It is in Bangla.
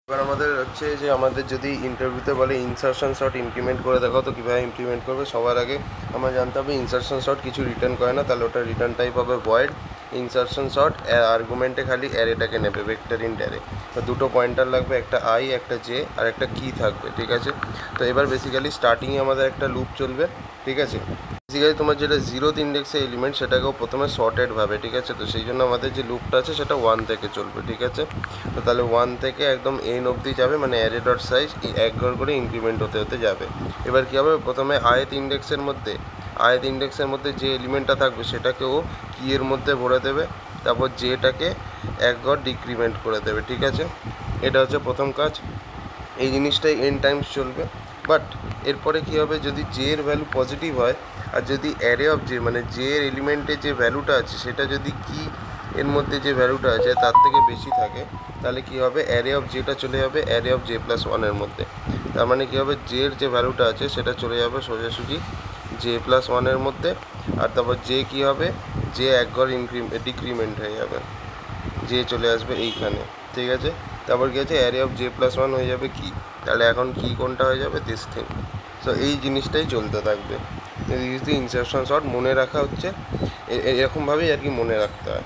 এবার আমাদের হচ্ছে যে আমাদের যদি ইন্টারভিউতে বলে ইনসারশন শর্ট ইমপ্লিমেন্ট করে দেখাও, তো কীভাবে ইমপ্লিমেন্ট করবে সবার আগে আমার জানতে হবে ইনসারশন শর্ট কিছু রিটার্ন করে না, তাহলে ওটা রিটার্ন টাইপ হবে ভয়েড। ইনসারশন শর্ট আর্গুমেন্টে খালি অ্যারেটাকে নেবে, ভেক্টর ইন্ট অ্যারে। তো দুটো পয়েন্টার লাগবে, একটা আই একটা জে আর একটা কি থাকবে, ঠিক আছে। তো এবার বেসিক্যালি স্টার্টিংয়ে আমাদের একটা লুপ চলবে, ঠিক আছে। বেসিক্যালি তোমার যেটা জিরোথ ইন্ডেক্সে এলিমেন্ট সেটাকেও প্রথমে সর্টেড ভাবে, ঠিক আছে। তো সেই জন্য আমাদের যে লুপটা আছে সেটা 1 থেকে চলবে, ঠিক আছে। তো তাহলে 1 থেকে একদম এন অবধি যাবে, মানে অ্যারে ডট সাইজ এক ঘর করে ইনক্রিমেন্ট হতে হতে যাবে। এবার কী হবে, প্রথমে আয়েত ইন্ডেক্সের মধ্যে যে এলিমেন্টটা থাকবে সেটাকেও কি এর মধ্যে ভরে দেবে, তারপর জেটাকে এক ঘর ডিক্রিমেন্ট করে দেবে, ঠিক আছে। এটা হচ্ছে প্রথম কাজ। এই জিনিসটাই এন টাইমস চলবে। বাট এরপরে কী হবে, যদি জে এর ভ্যালু পজিটিভ হয় আর যদি অ্যারে অফ জে মানে জে এর এলিমেন্টের যে ভ্যালুটা আছে সেটা যদি কি এর মধ্যে যে ভ্যালুটা আছে তার থেকে বেশি থাকে, তাহলে কী হবে, অ্যারে অফ জেটা চলে যাবে অ্যারে অফ জে প্লাস ওয়ানের মধ্যে। তার মানে কী হবে, জে এর যে ভ্যালুটা আছে সেটা চলে যাবে সোজাসুজি জে প্লাস ওয়ানের মধ্যে। আর তারপর জে কী হবে, জে এক ঘর ডিক্রিমেন্ট হয়ে যাবে, জে চলে আসবে এইখানে, ঠিক আছে। তারপর কী আছে, array of J plus one হয়ে যাবে কি, তাহলে এখন কি কোনটা হয়ে যাবে, দিস থিং। সো এই জিনিসটাই চলতে থাকবে। ইনসারশন শর্ট মনে রাখা হচ্ছে এরকমভাবেই আর কি মনে রাখতে হয়।